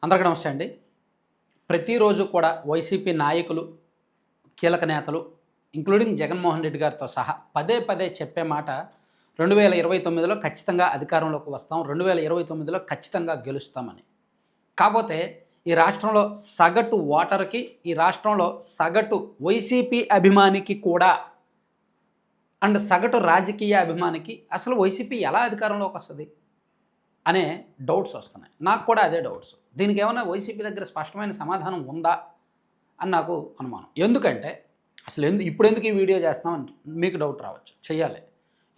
అందరికీ నమస్తే అండి. ప్రతిరోజు కూడా వైసీపీ నాయకులు, కీలక నేతలు ఇంక్లూడింగ్ జగన్మోహన్ రెడ్డి గారితో సహా పదే పదే చెప్పే మాట 2029లో ఖచ్చితంగా అధికారంలోకి వస్తాం, 2029లో ఖచ్చితంగా గెలుస్తామని. కాకపోతే ఈ రాష్ట్రంలో సగటు ఓటర్‌కి, ఈ రాష్ట్రంలో సగటు వైసీపీ అభిమానికి కూడా అండ్ సగటు రాజకీయ అభిమానికి అసలు వైసీపీ ఎలా అధికారంలోకి వస్తది అనే డౌట్స్ వస్తున్నాయి. నాకు కూడా అదే డౌట్స్. దీనికి ఏమన్నా వైసీపీ దగ్గర స్పష్టమైన సమాధానం ఉందా అని నాకు అనుమానం. ఎందుకంటే అసలు ఇప్పుడెందుకు ఈ వీడియో చేస్తున్నాం మీకు డౌట్ రావచ్చు. చెయ్యాలి.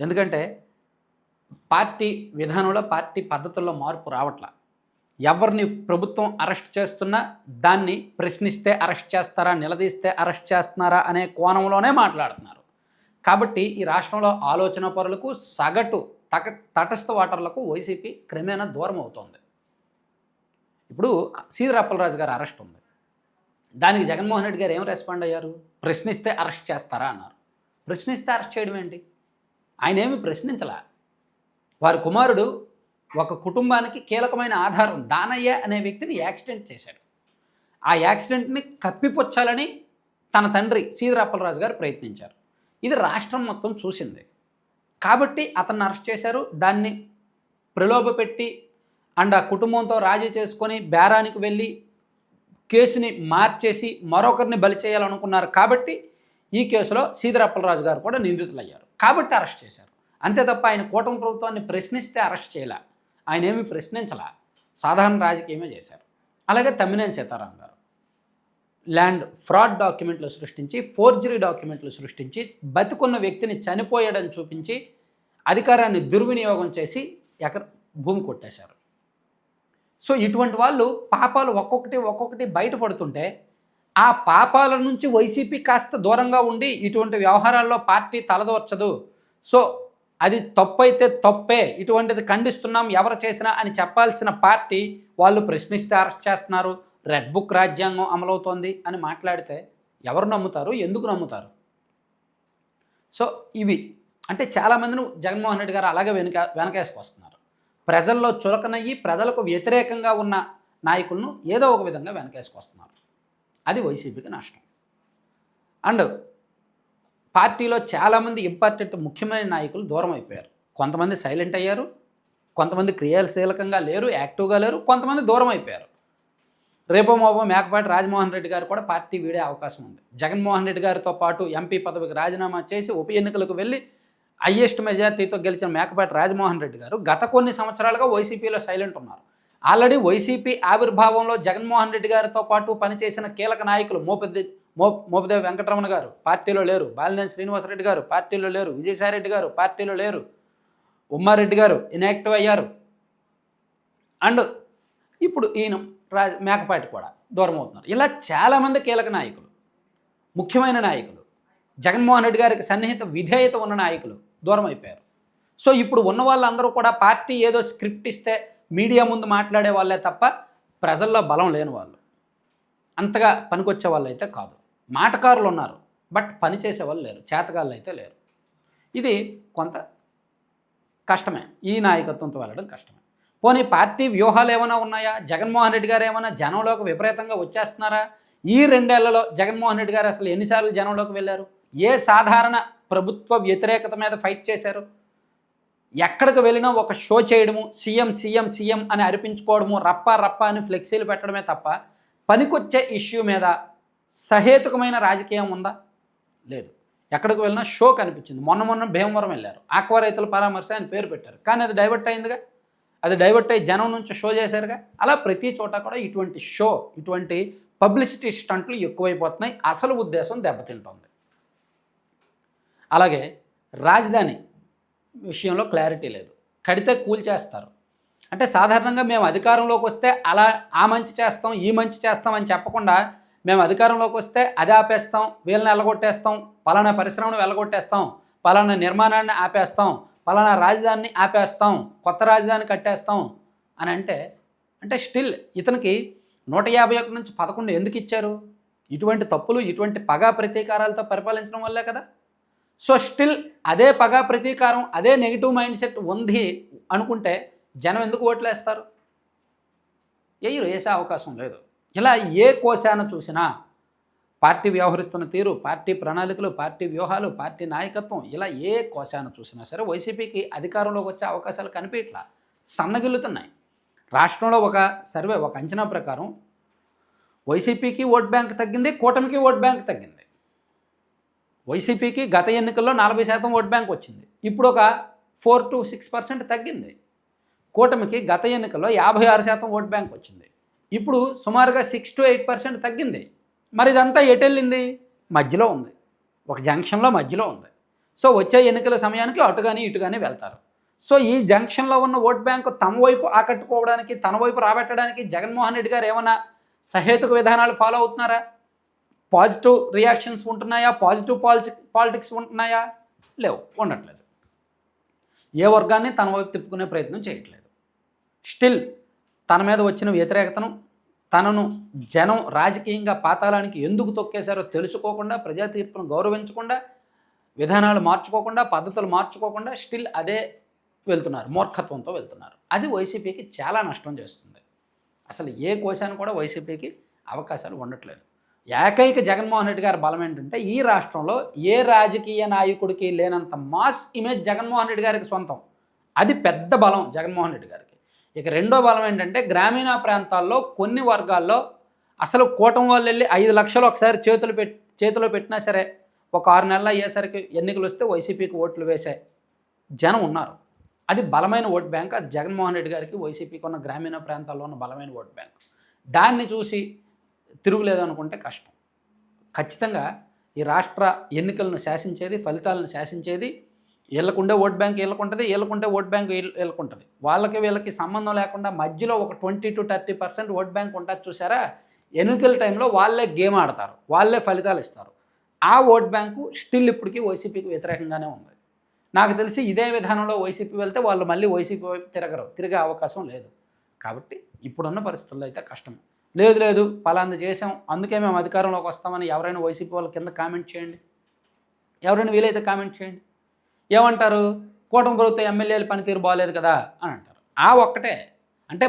ఎందుకంటే పార్టీ విధానంలో, పార్టీ పద్ధతుల్లో మార్పు రావట్లా. ఎవరిని ప్రభుత్వం అరెస్ట్ చేస్తున్నా దాన్ని ప్రశ్నిస్తే అరెస్ట్ చేస్తారా, నిలదీస్తే అరెస్ట్ చేస్తున్నారా అనే కోణంలోనే మాట్లాడుతున్నారు. కాబట్టి ఈ రాష్ట్రంలో ఆలోచన పరులకు, సగటు తటస్థ ఓటర్లకు వైసీపీ క్రమేణా దూరం అవుతోంది. ఇప్పుడు సీదిరి అప్పలరాజు గారి అరెస్ట్ ఉంది. దానికి జగన్మోహన్ రెడ్డి గారు ఏం రెస్పాండ్ అయ్యారు? ప్రశ్నిస్తే అరెస్ట్ చేస్తారా అన్నారు. ప్రశ్నిస్తే అరెస్ట్ చేయడం ఏంటి? ఆయన ఏమి ప్రశ్నించలా. వారి కుమారుడు ఒక కుటుంబానికి కీలకమైన ఆధారం దానయ్య అనే వ్యక్తిని యాక్సిడెంట్ చేశాడు. ఆ యాక్సిడెంట్ని కప్పిపుచ్చాలని తన తండ్రి సీదిరి అప్పలరాజు గారు ప్రయత్నించారు. ఇది రాష్ట్రం మొత్తం చూసింది. కాబట్టి అతన్ని అరెస్ట్ చేశారు. దాన్ని ప్రలోభపెట్టి అండ్ ఆ కుటుంబంతో రాజీ చేసుకొని బేరానికి వెళ్ళి కేసుని మార్చేసి మరొకరిని బలి చేయాలనుకున్నారు. కాబట్టి ఈ కేసులో సీదిరి అప్పలరాజు గారు కూడా నిందితులయ్యారు. కాబట్టి అరెస్ట్ చేశారు. అంతే తప్ప ఆయన కూటమి ప్రభుత్వాన్ని ప్రశ్నిస్తే అరెస్ట్ చేయలే. ఆయన ఏమీ ప్రశ్నించలా. సాధారణ రాజకీయమే చేశారు. అలాగే తమ్మినేని సీతారాం గారు ల్యాండ్ ఫ్రాడ్ డాక్యుమెంట్లు సృష్టించి, ఫోర్జరీ డాక్యుమెంట్లు సృష్టించి, బతికున్న వ్యక్తిని చనిపోయాడని చూపించి అధికారాన్ని దుర్వినియోగం చేసి భూమి కొట్టేశారు. సో ఇటువంటి వాళ్ళు పాపాలు ఒక్కొక్కటి బయటపడుతుంటే ఆ పాపాల నుంచి వైసీపీ కాస్త దూరంగా ఉండి ఇటువంటి వ్యవహారాల్లో పార్టీ తలదోర్చదు, సో అది తప్పైతే తప్పే, ఇటువంటిది ఖండిస్తున్నాం ఎవరు చేసినా అని చెప్పాల్సిన పార్టీ వాళ్ళు ప్రశ్నిస్తే అరెస్ట్ చేస్తున్నారు, రెడ్ బుక్ రాజ్యాంగం అమలవుతోంది అని మాట్లాడితే ఎవరు నమ్ముతారు? ఎందుకు నమ్ముతారు? సో ఇవి అంటే చాలామందిని జగన్మోహన్ రెడ్డి గారు అలాగే వెనకేసుకొస్తున్నారు. ప్రజల్లో చులకనయ్యి ప్రజలకు వ్యతిరేకంగా ఉన్న నాయకులను ఏదో ఒక విధంగా వెనకేసుకొస్తున్నారు. అది వైసీపీకి నష్టం. అండ్ పార్టీలో చాలామంది ఇంపార్టెంట్ ముఖ్యమైన నాయకులు దూరం అయిపోయారు. కొంతమంది సైలెంట్ అయ్యారు, కొంతమంది క్రియాశీలకంగా లేరు, యాక్టివ్గా లేరు, కొంతమంది దూరం అయిపోయారు. రేపో మాపో మేకపాటి రాజమోహన్ రెడ్డి గారు కూడా పార్టీ వీడే అవకాశం ఉంది. జగన్మోహన్ రెడ్డి గారితో పాటు ఎంపీ పదవికి రాజీనామా చేసి ఉప ఎన్నికలకు వెళ్ళి హైయెస్ట్ మెజార్టీతో గెలిచిన మేకపాటి రాజమోహన్ రెడ్డి గారు గత కొన్ని సంవత్సరాలుగా వైసీపీలో సైలెంట్ ఉన్నారు. ఆల్రెడీ వైసీపీ ఆవిర్భావంలో జగన్మోహన్ రెడ్డి గారితో పాటు పనిచేసిన కీలక నాయకులు మోపిదేవి వెంకటరమణ గారు పార్టీలో లేరు, బాలినేని శ్రీనివాసరెడ్డి గారు పార్టీలో లేరు, విజయసాయిరెడ్డి గారు పార్టీలో లేరు, ఉమ్మారెడ్డి గారు ఇన్యాక్టివ్ అయ్యారు. అండ్ ఇప్పుడు ఈయన మేకపాటి కూడా దూరం అవుతున్నారు. ఇలా చాలామంది కీలక నాయకులు, ముఖ్యమైన నాయకులు, జగన్మోహన్ రెడ్డి గారికి సన్నిహిత విధేయత ఉన్న నాయకులు దూరం అయిపోయారు. సో ఇప్పుడు ఉన్న వాళ్ళందరూ కూడా పార్టీ ఏదో స్క్రిప్ట్ ఇస్తే మీడియా ముందు మాట్లాడే వాళ్ళే తప్ప ప్రజల్లో బలం లేని వాళ్ళు, అంతగా పనికొచ్చే వాళ్ళు అయితే కాదు. మాటకారులు ఉన్నారు, బట్ పనిచేసే వాళ్ళు లేరు, చేతగాళ్ళు అయితే లేరు. ఇది కొంత కష్టమే. ఈ నాయకత్వంతో వెళ్ళడం కష్టమే. పోనీ పార్టీ వ్యూహాలు ఏమైనా ఉన్నాయా? జగన్మోహన్ రెడ్డి గారు ఏమైనా జనంలోకి విపరీతంగా వచ్చేస్తున్నారా? ఈ 2 ఏళ్లలో జగన్మోహన్ రెడ్డి గారు అసలు ఎన్నిసార్లు జనంలోకి వెళ్ళారు? ఏ సాధారణ ప్రభుత్వ వ్యతిరేకత మీద ఫైట్ చేశారు? ఎక్కడికి వెళ్ళినా ఒక షో చేయడము, సీఎం సీఎం సీఎం అని అరిపించుకోవడము, రప్ప రప్ప అని ఫ్లెక్సీలు పెట్టడమే తప్ప పనికొచ్చే ఇష్యూ మీద సహేతుకమైన రాజకీయం ఉందా? లేదు. ఎక్కడికి వెళ్ళినా షో కనిపించింది. మొన్న భీమవరం వెళ్ళారు, ఆక్వా రైతుల పరామర్శ అని పేరు పెట్టారు, కానీ అది డైవర్ట్ అయిందిగా. అది డైవర్ట్ అయ్యి జనం నుంచి షో చేశారుగా. అలా ప్రతి చోట కూడా ఇటువంటి షో, ఇటువంటి పబ్లిసిటీ స్టంట్లు ఎక్కువైపోతున్నాయి. అసలు ఉద్దేశం దెబ్బతింటోంది. అలాగే రాజధాని విషయంలో క్లారిటీ లేదు. కడితే కూల్చేస్తారు. అంటే సాధారణంగా మేము అధికారంలోకి వస్తే అలా ఆ మంచి చేస్తాం, ఈ మంచి చేస్తాం అని చెప్పకుండా మేము అధికారంలోకి వస్తే అది ఆపేస్తాం, వీళ్ళని వెళ్ళగొట్టేస్తాం, పలానా పరిశ్రమను వెళ్ళగొట్టేస్తాం, పలానా నిర్మాణాన్ని ఆపేస్తాం, పలానా రాజధానిని ఆపేస్తాం, కొత్త రాజధాని కట్టేస్తాం అని అంటే స్టిల్ ఇతనికి 151 నుంచి 11 ఎందుకు ఇచ్చారు? ఇటువంటి తప్పులు, ఇటువంటి పగా ప్రతీకారాలతో పరిపాలించడం వల్లే కదా. సో స్టిల్ అదే పగా ప్రతీకారం, అదే నెగిటివ్ మైండ్ సెట్ ఉంది అనుకుంటే జనం ఎందుకు ఓట్లేస్తారు? వేసే అవకాశం లేదు. ఇలా ఏ కోశాన చూసినా పార్టీ వ్యవహరిస్తున్న తీరు, పార్టీ ప్రణాళికలు, పార్టీ వ్యూహాలు, పార్టీ నాయకత్వం ఇలా ఏ కోశాన చూసినా సరే వైసీపీకి అధికారంలోకి వచ్చే అవకాశాలు కనిపించట్లా, సన్నగిల్లుతున్నాయి. రాష్ట్రంలో ఒక సర్వే, ఒక అంచనా ప్రకారం వైసీపీకి ఓట్ బ్యాంక్ తగ్గింది, కూటమికి ఓట్ బ్యాంక్ తగ్గింది. వైసీపీకి గత ఎన్నికల్లో 40% ఓట్ బ్యాంక్ వచ్చింది, ఇప్పుడు ఒక 4 to 6% తగ్గింది. కూటమికి గత ఎన్నికల్లో 56% ఓట్ బ్యాంక్ వచ్చింది, ఇప్పుడు సుమారుగా 6 to 8% తగ్గింది. మరి ఇదంతా ఎటెళ్ళింది? మధ్యలో ఉంది, ఒక జంక్షన్లో మధ్యలో ఉంది. సో వచ్చే ఎన్నికల సమయానికి అటు కానీ ఇటు కానీ వెళ్తారు. సో ఈ జంక్షన్లో ఉన్న ఓట్ బ్యాంకు తమ వైపు ఆకట్టుకోవడానికి, తన వైపు రాబెట్టడానికి జగన్మోహన్ రెడ్డి గారు ఏమైనా సహేతుక విధానాలు ఫాలో అవుతున్నారా? పాజిటివ్ రియాక్షన్స్ ఉంటున్నాయా? పాజిటివ్ పాలిటిక్స్ ఉంటున్నాయా? లేవు, ఉండట్లేదు. ఏ వర్గాన్ని తన వైపు తిప్పుకునే ప్రయత్నం చేయట్లేదు. స్టిల్ తన మీద వచ్చిన వ్యతిరేకతను, తనను జనం రాజకీయంగా పాతాళానికి ఎందుకు తొక్కేశారో తెలుసుకోకుండా, ప్రజా తీర్పును గౌరవించకుండా, విధానాలు మార్చుకోకుండా, పద్ధతులు మార్చుకోకుండా స్టిల్ అదే వెళ్తున్నారు, మూర్ఖత్వంతో వెళ్తున్నారు. అది వైసీపీకి చాలా నష్టం చేస్తుంది. అసలు ఏ కోశాన్ని కూడా వైసీపీకి అవకాశాలు ఉండట్లేదు. ఏకైక జగన్మోహన్ రెడ్డి గారి బలం ఏంటంటే, ఈ రాష్ట్రంలో ఏ రాజకీయ నాయకుడికి లేనంత మాస్ ఇమేజ్ జగన్మోహన్ రెడ్డి గారికి సొంతం. అది పెద్ద బలం జగన్మోహన్ రెడ్డి గారికి. ఇక రెండో బలం ఏంటంటే, గ్రామీణ ప్రాంతాల్లో కొన్ని వర్గాల్లో అసలు కూటమి వాళ్ళు వెళ్ళి 5 లక్షలు ఒకసారి చేతిలో పెట్టినా సరే ఒక 6 నెలలు అయ్యేసరికి ఎన్నికలు వస్తే వైసీపీకి ఓట్లు వేసే జనం ఉన్నారు. అది బలమైన ఓట్ బ్యాంక్. అది జగన్మోహన్ రెడ్డి గారికి వైసీపీకి ఉన్న గ్రామీణ ప్రాంతాల్లో ఉన్న బలమైన ఓట్ బ్యాంక్. దాన్ని చూసి తిరుగులేదనుకుంటే కష్టం. ఖచ్చితంగా ఈ రాష్ట్ర ఎన్నికలను శాసించేది, ఫలితాలను శాసించేది వీళ్ళకుండే ఓట్ బ్యాంక్ వీళ్ళకుంటుంది, వీళ్ళకుంటే ఓట్ బ్యాంక్ వీళ్ళకుంటుంది. వాళ్ళకి వీళ్ళకి సంబంధం లేకుండా మధ్యలో ఒక 20 to 30% ఓట్ బ్యాంక్ ఉంటుంది చూసారా? ఎన్నికల టైంలో వాళ్ళే గేమ్ ఆడతారు, వాళ్ళే ఫలితాలు ఇస్తారు. ఆ ఓట్ బ్యాంకు స్టిల్ ఇప్పటికీ వైసీపీకి వ్యతిరేకంగానే ఉంది. నాకు తెలిసి ఇదే విధానంలో వైసీపీ వెళ్తే వాళ్ళు మళ్ళీ వైసీపీ వైపు తిరిగే అవకాశం లేదు. కాబట్టి ఇప్పుడున్న పరిస్థితుల్లో అయితే కష్టం. లేదు పలాంది చేసాం అందుకే మేము అధికారంలోకి వస్తామని ఎవరైనా వైసీపీ వాళ్ళ కింద కామెంట్ చేయండి, ఎవరైనా వీలైతే కామెంట్ చేయండి. ఏమంటారు? కూటమి ప్రభుత్వ ఎమ్మెల్యేల పనితీరు బాగలేదు కదా అని అంటారు. ఆ ఒక్కటే అంటే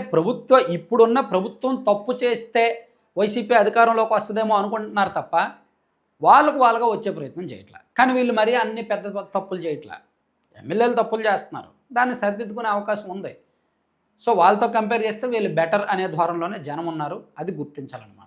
ఇప్పుడున్న ప్రభుత్వం తప్పు చేస్తే వైసీపీ అధికారంలోకి వస్తుందేమో అనుకుంటున్నారు తప్ప వాళ్ళుగా వచ్చే ప్రయత్నం చేయట్లా. కానీ వీళ్ళు మరీ అన్ని పెద్ద తప్పులు చేయట్లా. ఎమ్మెల్యేలు తప్పులు చేస్తున్నారు, దాన్ని సరిదిద్దుకునే అవకాశం ఉంది. సో వాళ్ళతో కంపేర్ చేస్తే వీళ్ళు బెటర్ అనే ధోరణిలోనే జనం ఉన్నారు. అది గుర్తించాలన్నమాట.